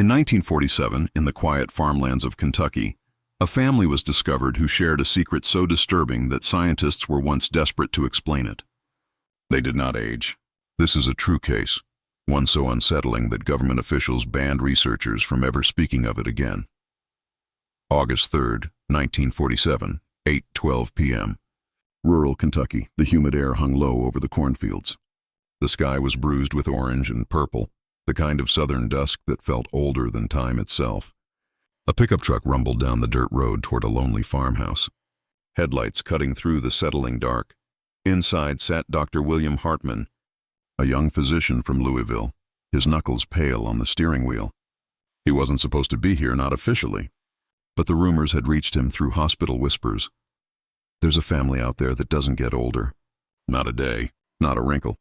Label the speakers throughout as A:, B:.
A: In 1947, in the quiet farmlands of Kentucky, a family was discovered who shared a secret so disturbing that scientists were once desperate to explain it. They did not age. This is a true case, one so unsettling that government officials banned researchers from ever speaking of it again. August 3rd, 1947, 8:12 p.m. Rural Kentucky, the humid air hung low over the cornfields. The sky was bruised with orange and purple, the kind of southern dusk that felt older than time itself. A pickup truck rumbled down the dirt road toward a lonely farmhouse, headlights cutting through the settling dark. Inside sat Dr. William Hartman, a young physician from Louisville, his knuckles pale on the steering wheel. He wasn't supposed to be here, not officially, but the rumors had reached him through hospital whispers. There's a family out there that doesn't get older. Not a day, not a wrinkle.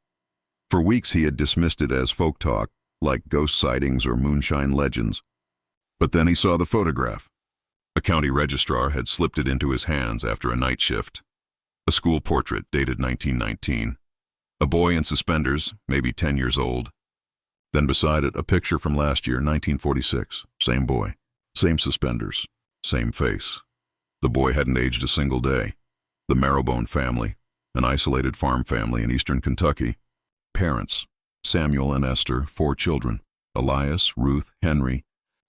A: For weeks he had dismissed it as folk talk, like ghost sightings or moonshine legends. But then he saw the photograph. A county registrar had slipped it into his hands after a night shift. A school portrait dated 1919. A boy in suspenders, maybe 10 years old. Then beside it, a picture from last year, 1946. Same boy, same suspenders, same face. The boy hadn't aged a single day. The Marrowbone family, an isolated farm family in eastern Kentucky. Parents, Samuel and Esther, 4 children, Elias, Ruth, Henry,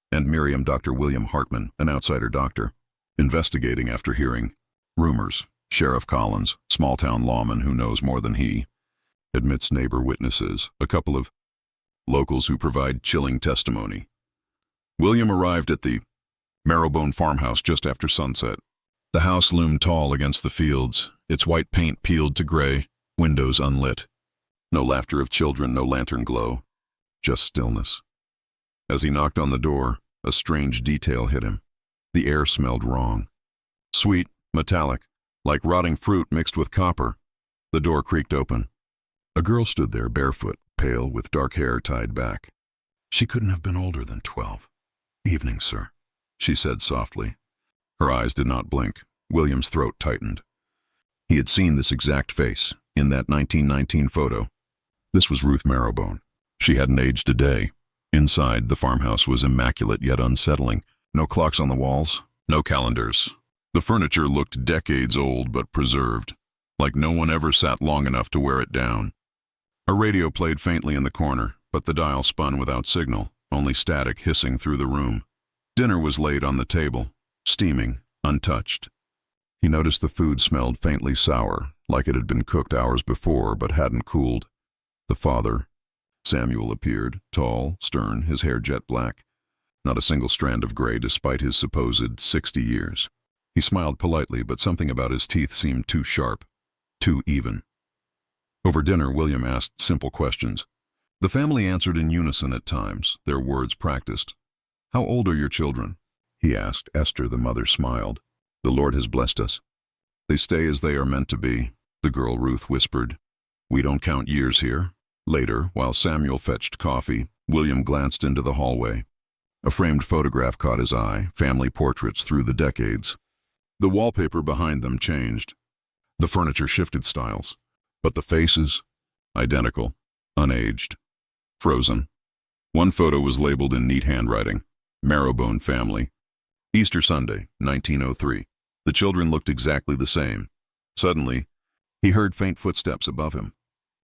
A: and Miriam. Dr. William Hartman, an outsider doctor, investigating after hearing rumors. Sheriff Collins, small-town lawman who knows more than he, admits neighbor witnesses, a couple of locals who provide chilling testimony. William arrived at the Marrowbone farmhouse just after sunset. The house loomed tall against the fields, its white paint peeled to gray, windows unlit. No laughter of children, no lantern glow, just stillness. As he knocked on the door, a strange detail hit him. The air smelled wrong. Sweet, metallic, like rotting fruit mixed with copper. The door creaked open. A girl stood there, barefoot, pale, with dark hair tied back. She couldn't have been older than 12. "Evening, sir," she said softly. Her eyes did not blink. William's throat tightened. He had seen this exact face in that 1919 photo. This was Ruth Marrowbone. She hadn't aged a day. Inside, the farmhouse was immaculate yet unsettling. No clocks on the walls, no calendars. The furniture looked decades old but preserved, like no one ever sat long enough to wear it down. A radio played faintly in the corner, but the dial spun without signal, only static hissing through the room. Dinner was laid on the table, steaming, untouched. He noticed the food smelled faintly sour, like it had been cooked hours before but hadn't cooled. The father, Samuel, appeared, tall, stern, his hair jet black. Not a single strand of gray despite his supposed 60 years. He smiled politely, but something about his teeth seemed too sharp, too even. Over dinner, William asked simple questions. The family answered in unison at times, their words practiced. "How old are your children?" he asked. Esther, the mother, smiled. "The Lord has blessed us. They stay as they are meant to be," the girl Ruth whispered. "We don't count years here." Later, while Samuel fetched coffee, William glanced into the hallway. A framed photograph caught his eye, family portraits through the decades. The wallpaper behind them changed. The furniture shifted styles, but the faces, identical, unaged, frozen. One photo was labeled in neat handwriting, Marrowbone Family. Easter Sunday, 1903. The children looked exactly the same. Suddenly, he heard faint footsteps above him.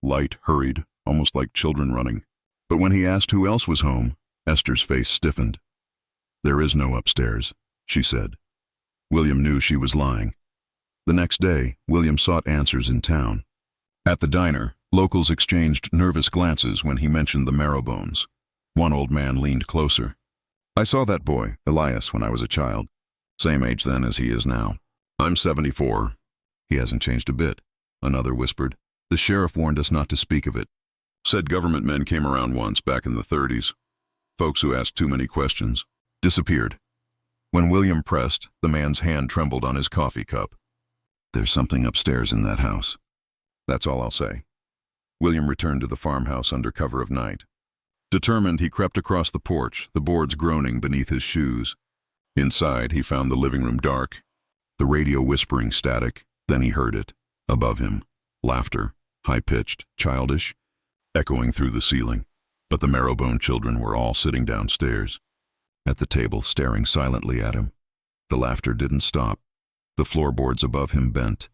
A: Light, hurried, almost like children running. But when he asked who else was home, Esther's face stiffened. "There is no upstairs," she said. William knew she was lying. The next day, William sought answers in town. At the diner, locals exchanged nervous glances when he mentioned the Marrowbones. One old man leaned closer. "I saw that boy, Elias, when I was a child. Same age then as he is now. I'm 74. He hasn't changed a bit," another whispered. "The sheriff warned us not to speak of it. Said government men came around once back in the 30s. Folks who asked too many questions. Disappeared." When William pressed, the man's hand trembled on his coffee cup. "There's something upstairs in that house. That's all I'll say." William returned to the farmhouse under cover of night. Determined, he crept across the porch, the boards groaning beneath his shoes. Inside, he found the living room dark, the radio whispering static. Then he heard it, above him, laughter, high-pitched, childish, echoing through the ceiling. But the Marrowbone children were all sitting downstairs. at the table, staring silently at him. The laughter didn't stop. The floorboards above him bent,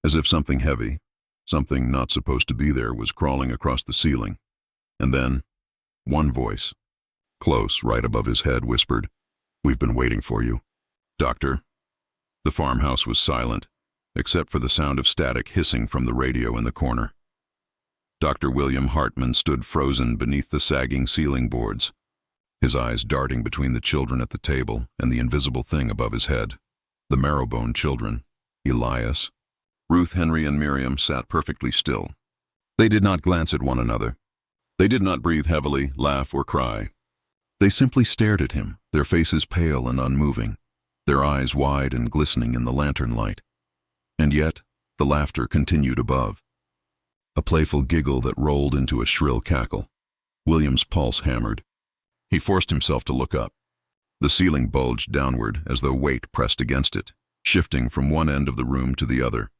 A: as if something heavy, something not supposed to be there, was crawling across the ceiling. And then, one voice, close, right above his head, whispered, "We've been waiting for you, Doctor." The farmhouse was silent, except for the sound of static hissing from the radio in the corner. Dr. William Hartman stood frozen beneath the sagging ceiling boards, his eyes darting between the children at the table and the invisible thing above his head. The Marrowbone children, Elias, Ruth, Henry, and Miriam, sat perfectly still. They did not glance at one another. They did not breathe heavily, laugh, or cry. They simply stared at him, their faces pale and unmoving, their eyes wide and glistening in the lantern light. And yet, the laughter continued above, a playful giggle that rolled into a shrill cackle. William's pulse hammered. He forced himself to look up. The ceiling bulged downward as though weight pressed against it, shifting from one end of the room to the other.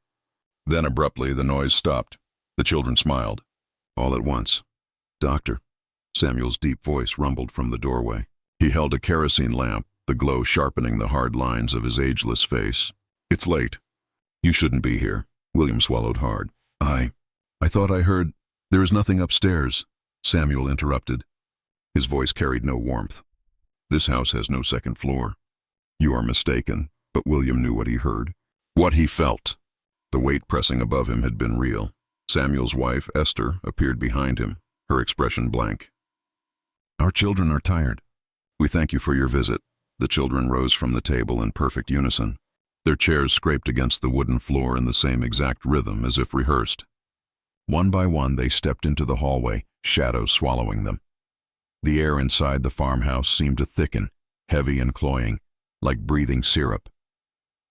A: Then abruptly the noise stopped. The children smiled. All at once. "Doctor," Samuel's deep voice rumbled from the doorway. He held a kerosene lamp, the glow sharpening the hard lines of his ageless face. "It's late. You shouldn't be here." William swallowed hard. I thought I heard—" "There is nothing upstairs," Samuel interrupted. His voice carried no warmth. "This house has no second floor." "You are mistaken," but William knew what he heard, what he felt. The weight pressing above him had been real. Samuel's wife, Esther, appeared behind him, her expression blank. "Our children are tired. We thank you for your visit." The children rose from the table in perfect unison. Their chairs scraped against the wooden floor in the same exact rhythm as if rehearsed. One by one they stepped into the hallway, shadows swallowing them. The air inside the farmhouse seemed to thicken, heavy and cloying, like breathing syrup.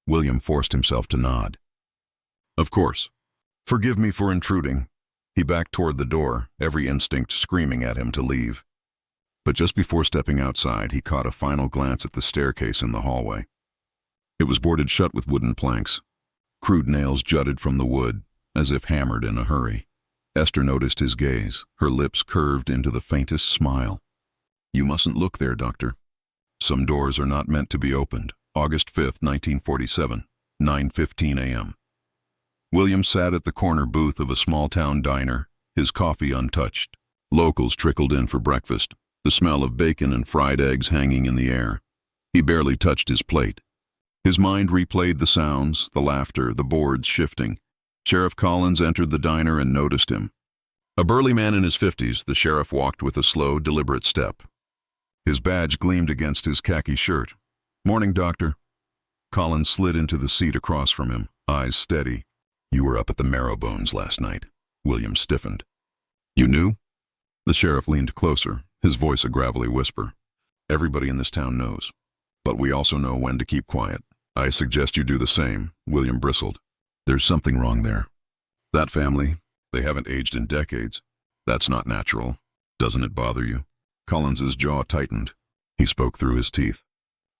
A: William forced himself to nod. "Of course. Forgive me for intruding." He backed toward the door, every instinct screaming at him to leave. But just before stepping outside, he caught a final glance at the staircase in the hallway. It was boarded shut with wooden planks. Crude nails jutted from the wood, as if hammered in a hurry. Esther noticed his gaze, her lips curved into the faintest smile. "You mustn't look there, Doctor. Some doors are not meant to be opened." August 5th, 1947, 9:15 a.m. William sat at the corner booth of a small-town diner, his coffee untouched. Locals trickled in for breakfast, the smell of bacon and fried eggs hanging in the air. He barely touched his plate. His mind replayed the sounds, the laughter, the boards shifting. Sheriff Collins entered the diner and noticed him. A burly man in his 50s, the sheriff walked with a slow, deliberate step. His badge gleamed against his khaki shirt. "Morning, Doctor." Collins slid into the seat across from him, eyes steady. "You were up at the Marrowbones last night." William stiffened. "You knew?" The sheriff leaned closer, his voice a gravelly whisper. "Everybody in this town knows, but we also know when to keep quiet." "I suggest you do the same," William bristled. "There's something wrong there. That family, they haven't aged in decades. That's not natural. Doesn't it bother you?" Collins's jaw tightened. He spoke through his teeth.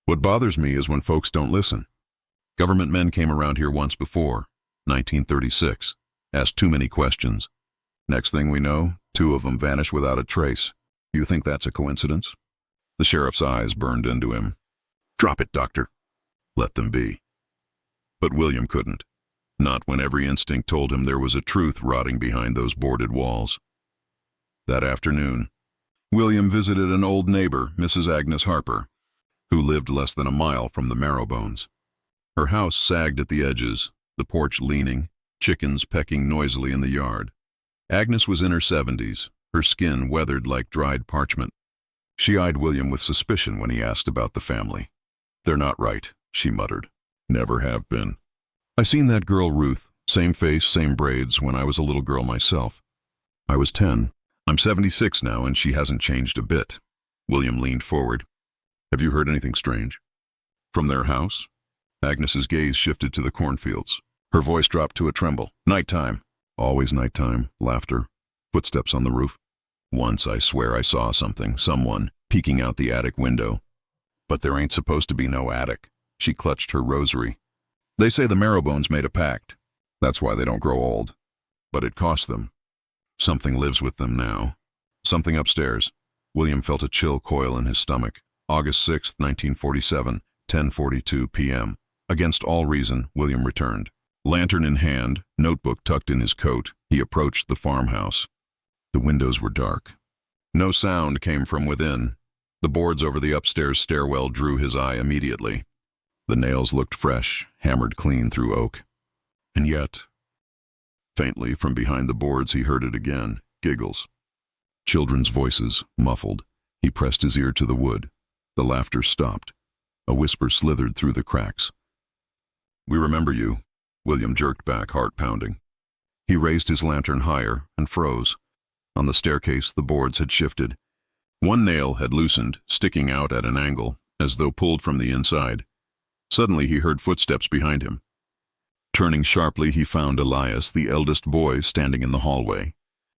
A: "What bothers me is when folks don't listen. Government men came around here once before, 1936, asked too many questions. Next thing we know, 2 of them vanish without a trace. You think that's a coincidence?" The sheriff's eyes burned into him. "Drop it, Doctor. Let them be." But William couldn't. Not when every instinct told him there was a truth rotting behind those boarded walls. That afternoon, William visited an old neighbor, Mrs. Agnes Harper, who lived less than a mile from the Marrowbones. Her house sagged at the edges, the porch leaning, chickens pecking noisily in the yard. Agnes was in her 70s, her skin weathered like dried parchment. She eyed William with suspicion when he asked about the family. "They're not right," she muttered. "Never have been. I seen that girl Ruth, same face, same braids, when I was a little girl myself. I was 10. I'm 76 now, and she hasn't changed a bit." William leaned forward. "Have you heard anything strange?" "From their house?" Agnes's gaze shifted to the cornfields. Her voice dropped to a tremble. "Nighttime." "Always nighttime." Laughter. Footsteps on the roof. "Once I swear I saw something, someone, peeking out the attic window. But there ain't supposed to be no attic." She clutched her rosary. "They say the Marrowbones made a pact. That's why they don't grow old. But it cost them. Something lives with them now. Something upstairs." William felt a chill coil in his stomach. August 6, 1947, 10:42 p.m. Against all reason, William returned. Lantern in hand, notebook tucked in his coat, he approached the farmhouse. The windows were dark. No sound came from within. The boards over the upstairs stairwell drew his eye immediately. The nails looked fresh, hammered clean through oak. And yet, faintly from behind the boards he heard it again, giggles. Children's voices, muffled. He pressed his ear to the wood. The laughter stopped. A whisper slithered through the cracks. "We remember you." William jerked back, heart pounding. He raised his lantern higher and froze. On the staircase, the boards had shifted. One nail had loosened, sticking out at an angle, as though pulled from the inside. Suddenly he heard footsteps behind him. Turning sharply, he found Elias, the eldest boy, standing in the hallway.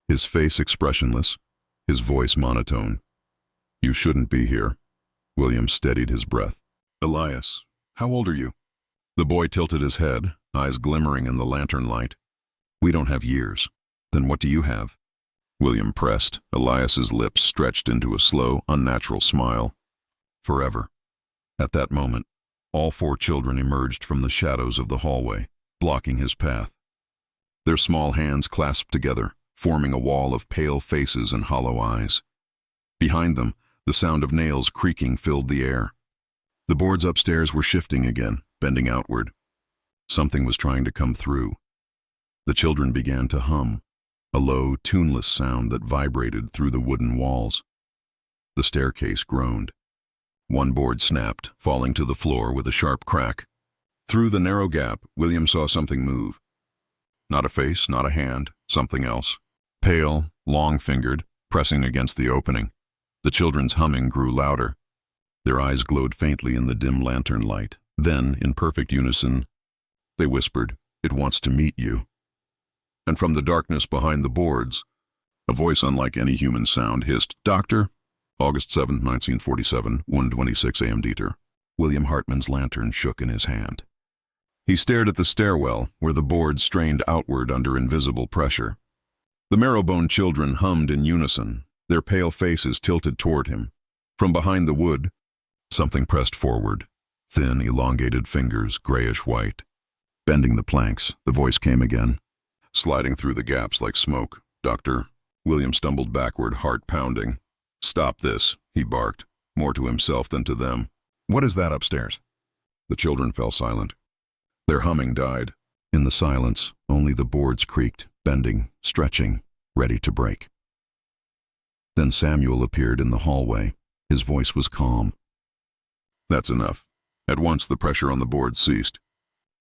A: His face expressionless, his voice monotone. "You shouldn't be here." William steadied his breath. "Elias, how old are you?" The boy tilted his head, eyes glimmering in the lantern light. "We don't have years." "Then what do you have?" William pressed. Elias's lips stretched into a slow, unnatural smile. "Forever." At that moment, all four children emerged from the shadows of the hallway, blocking his path. Their small hands clasped together, forming a wall of pale faces and hollow eyes. Behind them, the sound of nails creaking filled the air. The boards upstairs were shifting again, bending outward. Something was trying to come through. The children began to hum, a low, tuneless sound that vibrated through the wooden walls. The staircase groaned. One board snapped, falling to the floor with a sharp crack. Through the narrow gap, William saw something move. Not a face, not a hand, something else. Pale, long-fingered, pressing against the opening. The children's humming grew louder. Their eyes glowed faintly in the dim lantern light. Then, in perfect unison, they whispered, "It wants to meet you." And from the darkness behind the boards, a voice unlike any human sound hissed, "Doctor?" August 7, 1947, 1:26 a.m. Dieter. William Hartman's lantern shook in his hand. He stared at the stairwell, where the boards strained outward under invisible pressure. The marrow-bone children hummed in unison, their pale faces tilted toward him. From behind the wood, something pressed forward, thin, elongated fingers, grayish-white. Bending the planks, the voice came again, sliding through the gaps like smoke. "Doctor." William stumbled backward, heart pounding. "Stop this," he barked, more to himself than to them. "What is that upstairs?" The children fell silent. Their humming died. In the silence, only the boards creaked, bending, stretching, ready to break. Then Samuel appeared in the hallway. His voice was calm. "That's enough." At once the pressure on the boards ceased.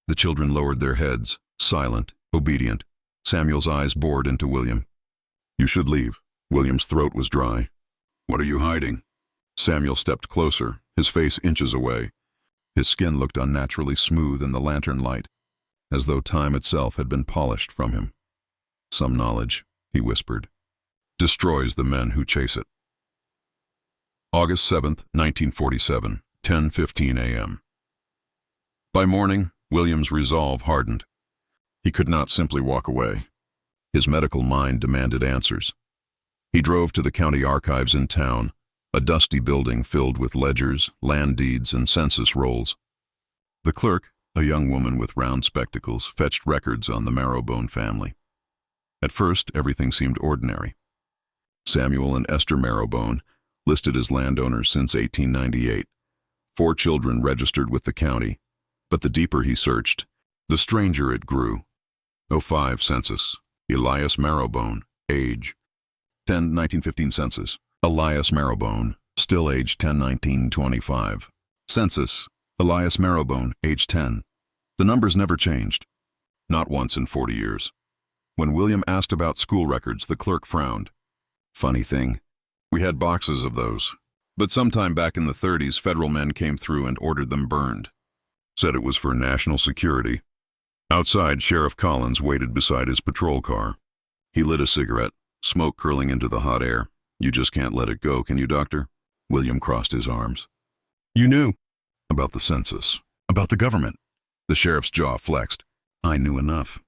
A: The children lowered their heads, silent, obedient. Samuel's eyes bored into William. "You should leave." William's throat was dry. "What are you hiding?" Samuel stepped closer, his face inches away. His skin looked unnaturally smooth in the lantern light, as though time itself had been polished from him. "Some knowledge," he whispered, "destroys the men who chase it." August 7, 1947, 10:15 a.m. By morning, William's resolve hardened. He could not simply walk away. His medical mind demanded answers. He drove to the county archives in town, a dusty building filled with ledgers, land deeds, and census rolls. The clerk, a young woman with round spectacles, fetched records on the Marrowbone family. At first, everything seemed ordinary. Samuel and Esther Marrowbone, listed as landowners since 1898. 4 children registered with the county. But the deeper he searched, the stranger it grew. 05 census. Elias Marrowbone, age 10/1915 census. Elias Marrowbone, still age 10/1925. Census. Elias Marrowbone, age 10. The numbers never changed. Not once in 40 years. When William asked about school records, the clerk frowned. "Funny thing. We had boxes of those. But sometime back in the 30s, federal men came through and ordered them burned. Said it was for national security." Outside, Sheriff Collins waited beside his patrol car. He lit a cigarette, smoke curling into the hot air. "You just can't let it go, can you, Doctor?" William crossed his arms. "You knew." "About the census. About the government." The sheriff's jaw flexed. "I knew enough."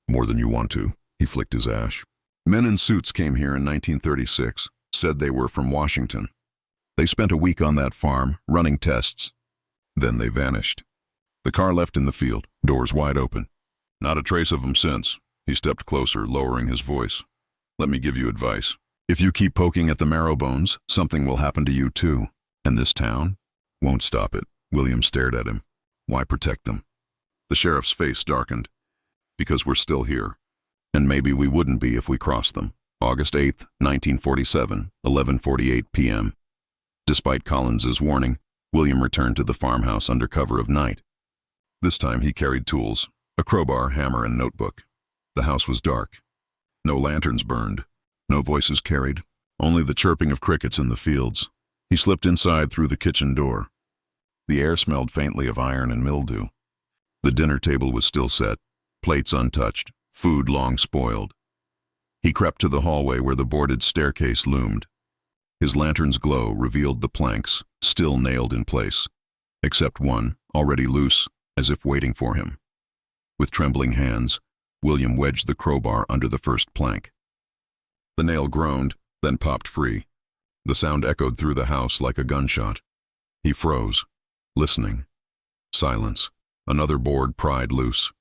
A: "More than you want to." He flicked his ash. "Men in suits came here in 1936, said they were from Washington. They spent a week on that farm, running tests. Then they vanished. The car left in the field, doors wide open. Not a trace of them since. He stepped closer, lowering his voice. Let me give you advice. If you keep poking at the marrow bones, something will happen to you too. And this town won't stop it. William stared at him. Why protect them? The sheriff's face darkened. Because we're still here. And maybe we wouldn't be if we crossed them. August 8th, 1947, 11:48 p.m. Despite Collins's warning, William returned to the farmhouse under cover of night. This time he carried tools, a crowbar, hammer, and notebook. The house was dark. No lanterns burned. No voices carried. Only the chirping of crickets in the fields. He slipped inside through the kitchen door. The air smelled faintly of iron and mildew. The dinner table was still set, plates untouched, food long spoiled. He crept to the hallway where the boarded staircase loomed. His lantern's glow revealed the planks, still nailed in place, except one, already loose, as if waiting for him. With trembling hands, William wedged the crowbar under the first plank. The nail groaned, then popped free. The sound echoed through the house like a gunshot. He froze, listening. Silence. Another board pried loose.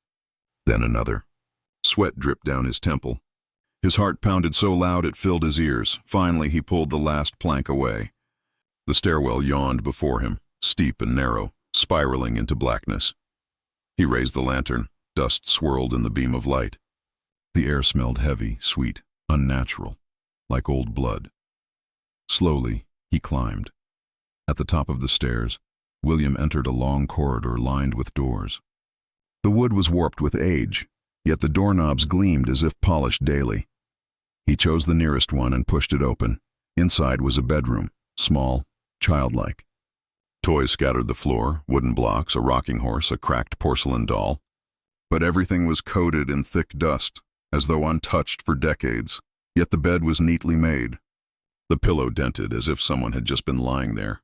A: Then another. Sweat dripped down his temple. His heart pounded so loud it filled his ears. Finally, he pulled the last plank away. The stairwell yawned before him, steep and narrow, spiraling into blackness. He raised the lantern. Dust swirled in the beam of light. The air smelled heavy, sweet, unnatural, like old blood. Slowly, he climbed. At the top of the stairs, William entered a long corridor lined with doors. The wood was warped with age, yet the doorknobs gleamed as if polished daily. He chose the nearest one and pushed it open. Inside was a bedroom, small, childlike. Toys scattered the floor, wooden blocks, a rocking horse, a cracked porcelain doll. But everything was coated in thick dust, as though untouched for decades, yet the bed was neatly made. The pillow dented as if someone had just been lying there.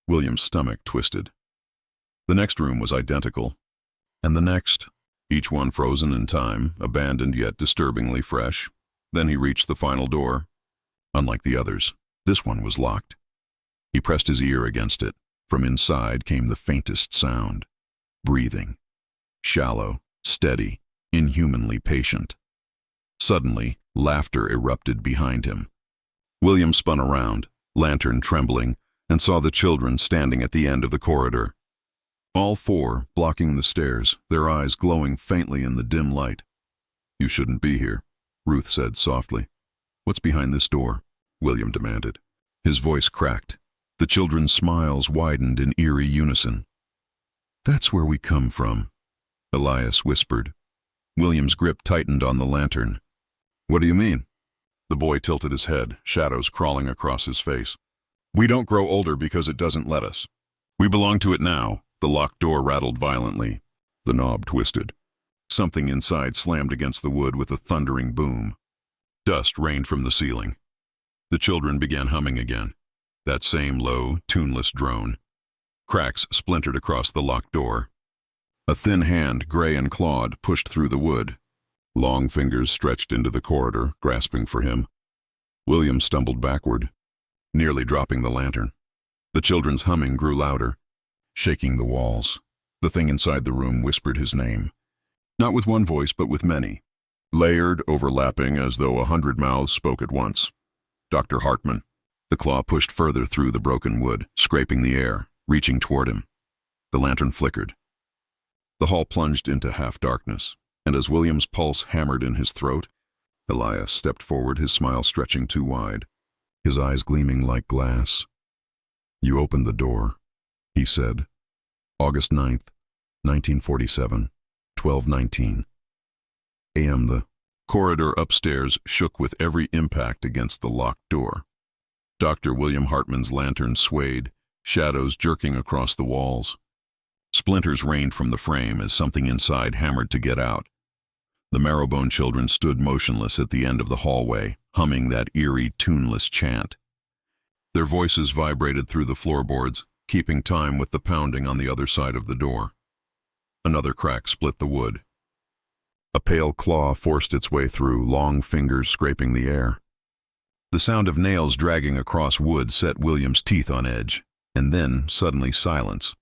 A: William's stomach twisted. The next room was identical, and the next, each one frozen in time, abandoned yet disturbingly fresh. Then he reached the final door. Unlike the others, this one was locked. He pressed his ear against it. From inside came the faintest sound. Breathing. Shallow, steady, inhumanly patient. Suddenly, laughter erupted behind him. William spun around, lantern trembling, and saw the children standing at the end of the corridor. All four, blocking the stairs, their eyes glowing faintly in the dim light. You shouldn't be here, Ruth said softly. What's behind this door? William demanded. His voice cracked. The children's smiles widened in eerie unison. That's where we come from, Elias whispered. William's grip tightened on the lantern. What do you mean? The boy tilted his head, shadows crawling across his face. We don't grow older because it doesn't let us. We belong to it now. The locked door rattled violently. The knob twisted. Something inside slammed against the wood with a thundering boom. Dust rained from the ceiling. The children began humming again. That same low, tuneless drone. Cracks splintered across the locked door. A thin hand, gray and clawed, pushed through the wood. Long fingers stretched into the corridor, grasping for him. William stumbled backward, nearly dropping the lantern. The children's humming grew louder, shaking the walls. The thing inside the room whispered his name. Not with one voice, but with many. Layered, overlapping, as though 100 mouths spoke at once. Dr. Hartman. The claw pushed further through the broken wood, scraping the air, reaching toward him. The lantern flickered. The hall plunged into half-darkness, and as William's pulse hammered in his throat, Elias stepped forward, his smile stretching too wide, his eyes gleaming like glass. You opened the door, he said. August 9th, 1947, 12:19 a.m. The corridor upstairs shook with every impact against the locked door. Dr. William Hartman's lantern swayed, shadows jerking across the walls. Splinters rained from the frame as something inside hammered to get out. The Marrowbone children stood motionless at the end of the hallway, humming that eerie, tuneless chant. Their voices vibrated through the floorboards, keeping time with the pounding on the other side of the door. Another crack split the wood. A pale claw forced its way through, long fingers scraping the air. The sound of nails dragging across wood set William's teeth on edge, and then, suddenly, silence.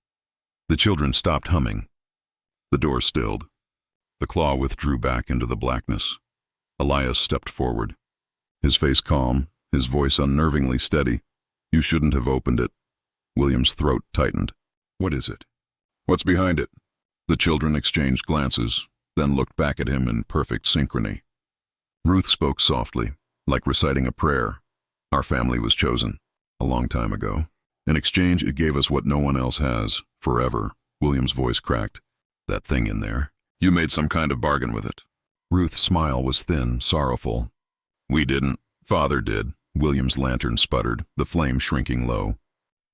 A: The children stopped humming. The door stilled. The claw withdrew back into the blackness. Elias stepped forward. His face calm, his voice unnervingly steady. "You shouldn't have opened it." William's throat tightened. "What is it? What's behind it?" The children exchanged glances, then looked back at him in perfect synchrony. Ruth spoke softly, like reciting a prayer. "Our family was chosen, a long time ago. In exchange, it gave us what no one else has, forever." William's voice cracked. "That thing in there. You made some kind of bargain with it." Ruth's smile was thin, sorrowful. "We didn't. Father did." William's lantern sputtered, the flame shrinking low.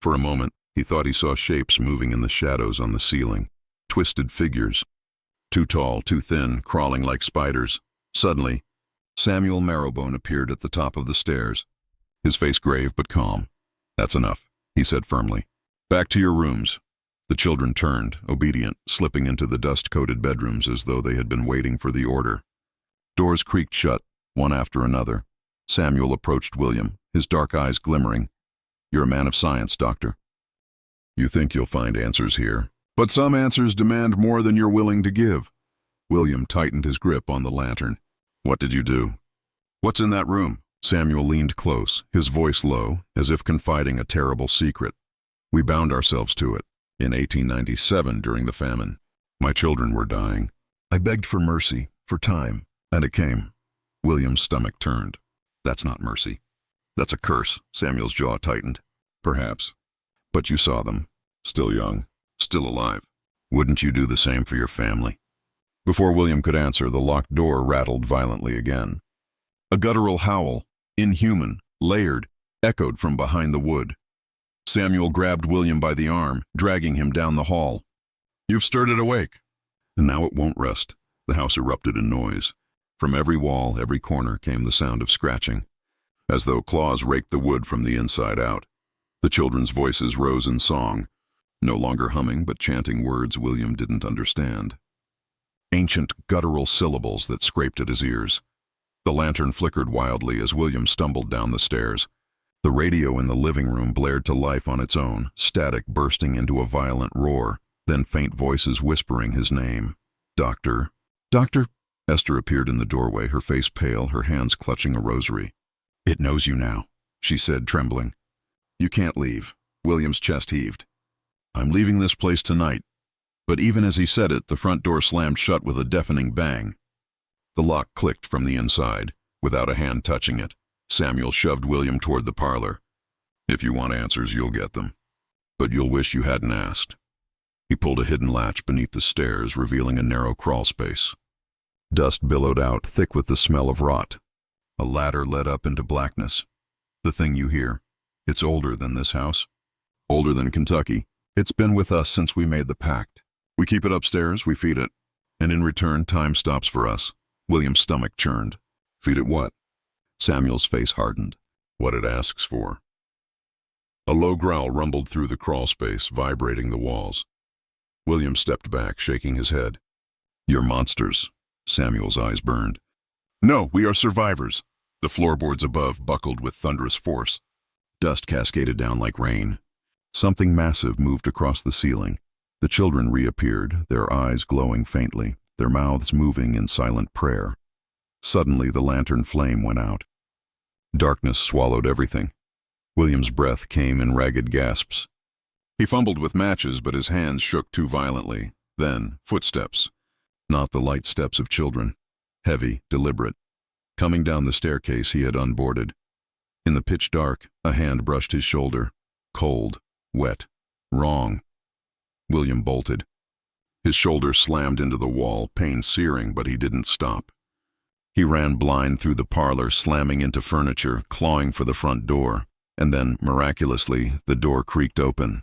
A: For a moment, he thought he saw shapes moving in the shadows on the ceiling. Twisted figures. Too tall, too thin, crawling like spiders. Suddenly, Samuel Marrowbone appeared at the top of the stairs. His face grave but calm. "That's enough," he said firmly. "Back to your rooms." The children turned, obedient, slipping into the dust-coated bedrooms as though they had been waiting for the order. Doors creaked shut, one after another. Samuel approached William, his dark eyes glimmering. "You're a man of science, Doctor. You think you'll find answers here. But some answers demand more than you're willing to give." William tightened his grip on the lantern. "What did you do?" "What's in that room?" Samuel leaned close, his voice low, as if confiding a terrible secret. "We bound ourselves to it. In 1897, during the famine. My children were dying. I begged for mercy, for time, and it came." William's stomach turned. "That's not mercy. That's a curse." Samuel's jaw tightened. "Perhaps. But you saw them. Still young. Still alive. Wouldn't you do the same for your family?" Before William could answer, the locked door rattled violently again. A guttural howl, inhuman, layered, echoed from behind the wood. Samuel grabbed William by the arm, dragging him down the hall. "You've stirred it awake." And now it won't rest. The house erupted in noise. From every wall, every corner came the sound of scratching, as though claws raked the wood from the inside out. The children's voices rose in song, no longer humming but chanting words William didn't understand. Ancient guttural syllables that scraped at his ears. The lantern flickered wildly as William stumbled down the stairs. The radio in the living room blared to life on its own, static bursting into a violent roar, then faint voices whispering his name. "Doctor, Doctor." Esther appeared in the doorway, her face pale, her hands clutching a rosary. "It knows you now," she said, trembling. "You can't leave." William's chest heaved. "I'm leaving this place tonight." But even as he said it, the front door slammed shut with a deafening bang. The lock clicked from the inside, without a hand touching it. Samuel shoved William toward the parlor. "If you want answers, you'll get them. But you'll wish you hadn't asked." He pulled a hidden latch beneath the stairs, revealing a narrow crawl space. Dust billowed out, thick with the smell of rot. A ladder led up into blackness. "The thing you hear. It's older than this house. Older than Kentucky. It's been with us since we made the pact. We keep it upstairs, we feed it. And in return, time stops for us." William's stomach churned. "Feed it what?" Samuel's face hardened. "What it asks for." A low growl rumbled through the crawl space, vibrating the walls. William stepped back, shaking his head. "You're monsters." Samuel's eyes burned. "No, we are survivors." The floorboards above buckled with thunderous force. Dust cascaded down like rain. Something massive moved across the ceiling. The children reappeared, their eyes glowing faintly, their mouths moving in silent prayer. Suddenly, the lantern flame went out. Darkness swallowed everything. William's breath came in ragged gasps. He fumbled with matches, but his hands shook too violently. Then, footsteps. Not the light steps of children. Heavy, deliberate. Coming down the staircase he had unboarded. In the pitch dark, a hand brushed his shoulder. Cold, wet, wrong. William bolted. His shoulder slammed into the wall, pain searing, but he didn't stop. He ran blind through the parlor, slamming into furniture, clawing for the front door, and then, miraculously, the door creaked open.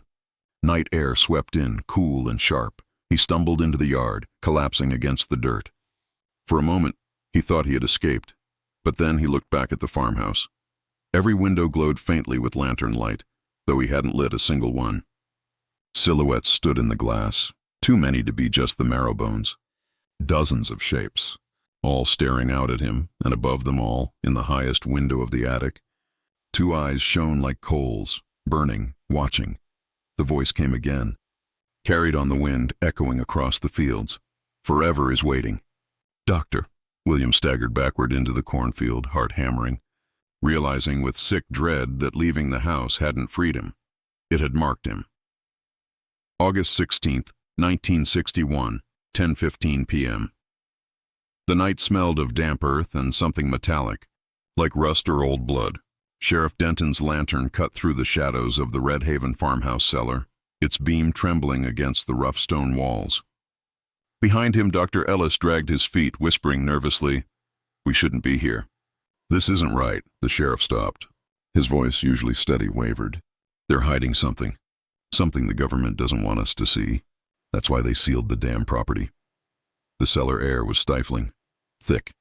A: Night air swept in, cool and sharp. He stumbled into the yard, collapsing against the dirt. For a moment, he thought he had escaped, but then he looked back at the farmhouse. Every window glowed faintly with lantern light, though he hadn't lit a single one. Silhouettes stood in the glass, too many to be just the Marrowbones. Dozens of shapes, all staring out at him, and above them all, in the highest window of the attic, Two eyes shone like coals, burning, watching. The voice came again, carried on the wind, echoing across the fields. Forever is waiting. Doctor. William staggered backward into the cornfield, heart hammering, realizing with sick dread that leaving the house hadn't freed him. It had marked him. August 16th, 1961, 10:15 p.m. The night smelled of damp earth and something metallic, like rust or old blood. Sheriff Denton's lantern cut through the shadows of the Redhaven farmhouse cellar, its beam trembling against the rough stone walls. Behind him, Dr. Ellis dragged his feet, whispering nervously, "We shouldn't be here." "This isn't right." The sheriff stopped. His voice, usually steady, wavered. "They're hiding something. Something the government doesn't want us to see. That's why they sealed the damn property." The cellar air was stifling, thick,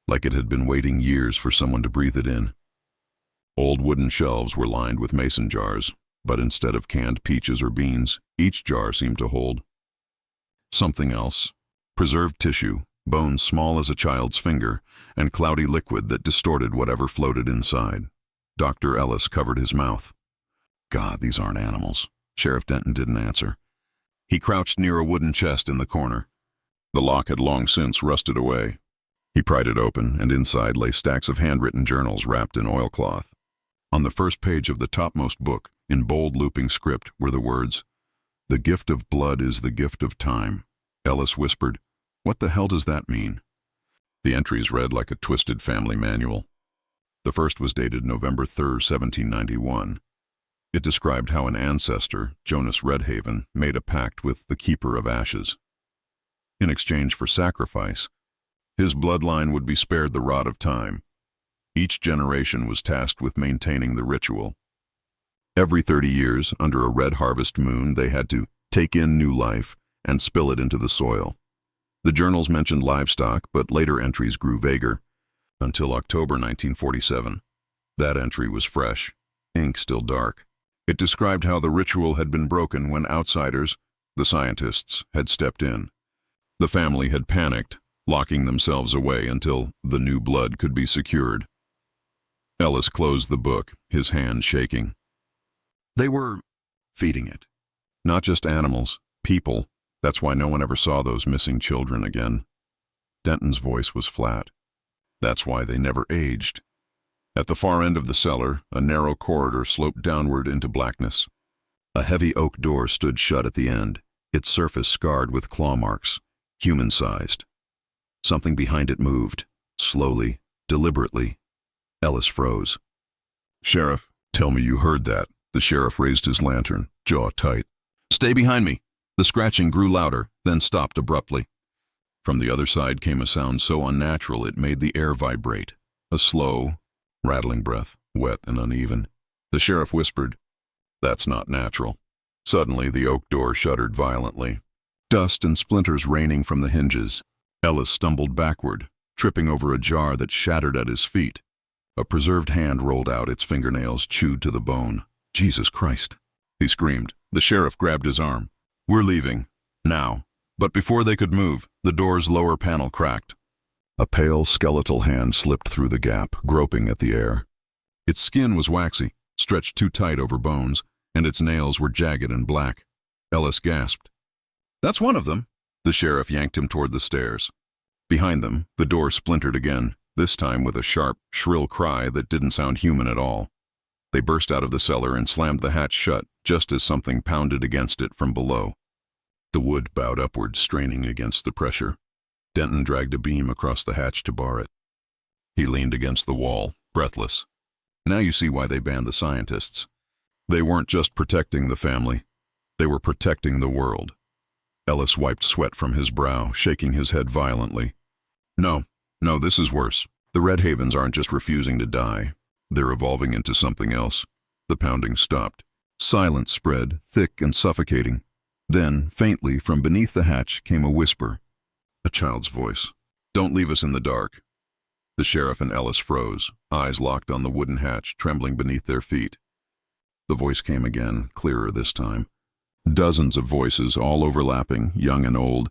A: like it had been waiting years for someone to breathe it in. Old wooden shelves were lined with mason jars, but instead of canned peaches or beans, each jar seemed to hold something else. Preserved tissue, bones small as a child's finger, and cloudy liquid that distorted whatever floated inside. Dr. Ellis covered his mouth. "God, these aren't animals." Sheriff Denton didn't answer. He crouched near a wooden chest in the corner. The lock had long since rusted away. He pried it open, and inside lay stacks of handwritten journals wrapped in oilcloth. On the first page of the topmost book, in bold looping script, were the words, "The gift of blood is the gift of time." Ellis whispered, "What the hell does that mean?" The entries read like a twisted family manual. The first was dated November 3rd, 1791. It described how an ancestor, Jonas Redhaven, made a pact with the Keeper of Ashes. In exchange for sacrifice, his bloodline would be spared the rot of time. Each generation was tasked with maintaining the ritual. Every 30 years, under a red harvest moon, they had to take in new life and spill it into the soil. The journals mentioned livestock, but later entries grew vaguer, until October 1947. That entry was fresh, ink still dark. It described how the ritual had been broken when outsiders, the scientists, had stepped in. The family had panicked, locking themselves away until the new blood could be secured. Ellis closed the book, his hand shaking. They were feeding it. Not just animals, people. That's why no one ever saw those missing children again. Denton's voice was flat. That's why they never aged. At the far end of the cellar, a narrow corridor sloped downward into blackness. A heavy oak door stood shut at the end, its surface scarred with claw marks, human-sized. Something behind it moved, slowly, deliberately. Ellis froze. "Sheriff, tell me you heard that." The sheriff raised his lantern, jaw tight. "Stay behind me." The scratching grew louder, then stopped abruptly. From the other side came a sound so unnatural it made the air vibrate. A slow, rattling breath, wet and uneven. The sheriff whispered, "That's not natural." Suddenly, the oak door shuddered violently, dust and splinters raining from the hinges. Ellis stumbled backward, tripping over a jar that shattered at his feet. A preserved hand rolled out, its fingernails chewed to the bone. "Jesus Christ!" he screamed. The sheriff grabbed his arm. "We're leaving. Now." But before they could move, the door's lower panel cracked. A pale, skeletal hand slipped through the gap, groping at the air. Its skin was waxy, stretched too tight over bones, and its nails were jagged and black. Ellis gasped. "That's one of them." The sheriff yanked him toward the stairs. Behind them, the door splintered again, this time with a sharp, shrill cry that didn't sound human at all. They burst out of the cellar and slammed the hatch shut, just as something pounded against it from below. The wood bowed upward, straining against the pressure. Denton dragged a beam across the hatch to bar it. He leaned against the wall, breathless. Now you see why they banned the scientists. They weren't just protecting the family. They were protecting the world. Ellis wiped sweat from his brow, shaking his head violently. No, this is worse. The Redhavens aren't just refusing to die. They're evolving into something else. The pounding stopped. Silence spread, thick and suffocating. Then, faintly, from beneath the hatch came a whisper. A child's voice. "Don't leave us in the dark." The sheriff and Ellis froze, eyes locked on the wooden hatch, trembling beneath their feet. The voice came again, clearer this time. Dozens of voices, all overlapping, young and old,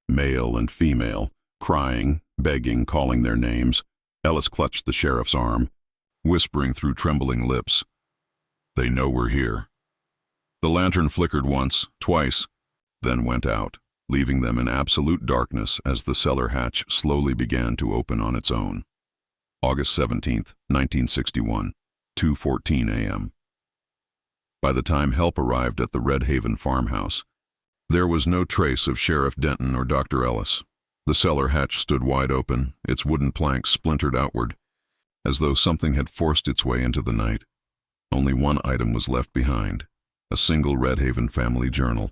A: male and female, crying, begging, calling their names. Ellis clutched the sheriff's arm. whispering through trembling lips. "They know we're here." The lantern flickered once, twice, then went out, leaving them in absolute darkness as the cellar hatch slowly began to open on its own. August 17th, 1961, 2:14 a.m. By the time help arrived at the Redhaven farmhouse, there was no trace of Sheriff Denton or Dr. Ellis. The cellar hatch stood wide open, its wooden planks splintered outward, as though something had forced its way into the night. Only one item was left behind, a single Redhaven family journal.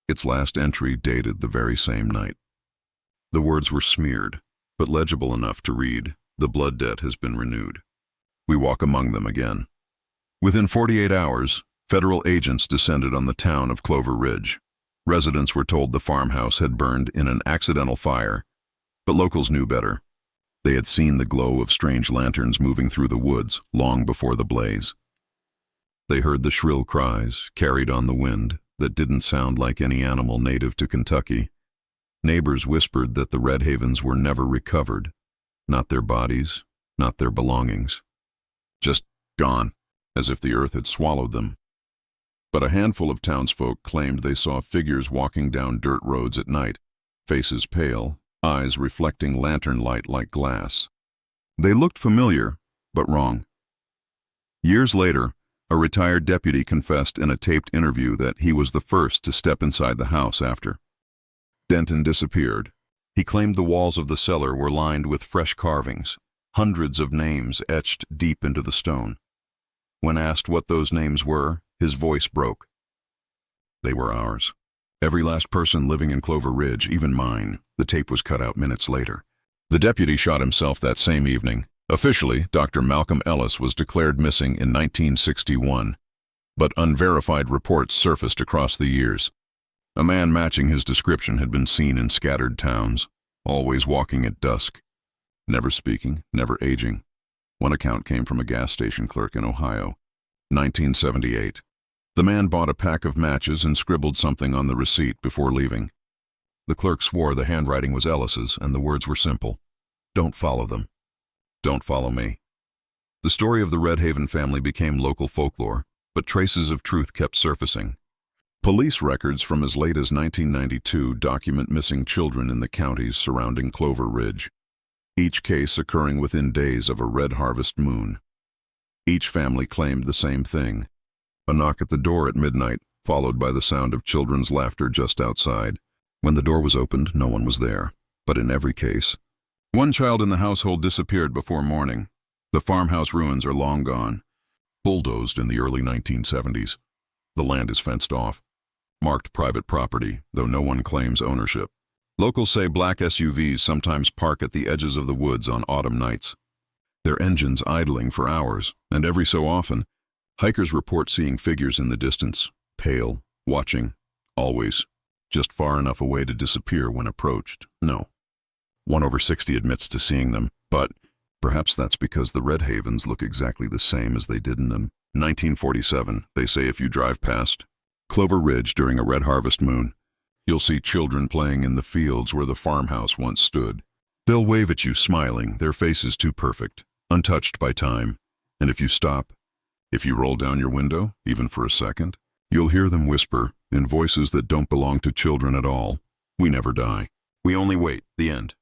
A: Its last entry dated the very same night. The words were smeared, but legible enough to read, "The blood debt has been renewed." We walk among them again. Within 48 hours, federal agents descended on the town of Clover Ridge. Residents were told the farmhouse had burned in an accidental fire, but locals knew better. They had seen the glow of strange lanterns moving through the woods long before the blaze. They heard the shrill cries, carried on the wind, that didn't sound like any animal native to Kentucky. Neighbors whispered that the Redhavens were never recovered. Not their bodies, not their belongings. Just gone, as if the earth had swallowed them. But a handful of townsfolk claimed they saw figures walking down dirt roads at night, faces pale, eyes reflecting lantern light like glass. They looked familiar, but wrong. Years later, a retired deputy confessed in a taped interview that he was the first to step inside the house after Denton disappeared. He claimed the walls of the cellar were lined with fresh carvings, hundreds of names etched deep into the stone. When asked what those names were, his voice broke. They were ours. Every last person living in Clover Ridge, even mine. The tape was cut out minutes later. The deputy shot himself that same evening. Officially, Dr. Malcolm Ellis was declared missing in 1961, but unverified reports surfaced across the years. A man matching his description had been seen in scattered towns, always walking at dusk, never speaking, never aging. One account came from a gas station clerk in Ohio. 1978. The man bought a pack of matches and scribbled something on the receipt before leaving. The clerk swore the handwriting was Ellis's, and the words were simple: "Don't follow them. Don't follow me." The story of the Redhaven family became local folklore, but traces of truth kept surfacing. Police records from as late as 1992 document missing children in the counties surrounding Clover Ridge, each case occurring within days of a red harvest moon. Each family claimed the same thing: a knock at the door at midnight, followed by the sound of children's laughter just outside. When the door was opened, no one was there, but in every case, one child in the household disappeared before morning. The farmhouse ruins are long gone, bulldozed in the early 1970s. The land is fenced off, marked private property, though no one claims ownership. Locals say black SUVs sometimes park at the edges of the woods on autumn nights, their engines idling for hours, and every so often, hikers report seeing figures in the distance, pale, watching, always, just far enough away to disappear when approached. No. One over 60 admits to seeing them, but perhaps that's because the Redhavens look exactly the same as they did in 1947. They say if you drive past Clover Ridge during a red harvest moon, you'll see children playing in the fields where the farmhouse once stood. They'll wave at you smiling, their faces too perfect, untouched by time, and if you stop, if you roll down your window, even for a second, you'll hear them whisper, in voices that don't belong to children at all, "We never die. We only wait." The end.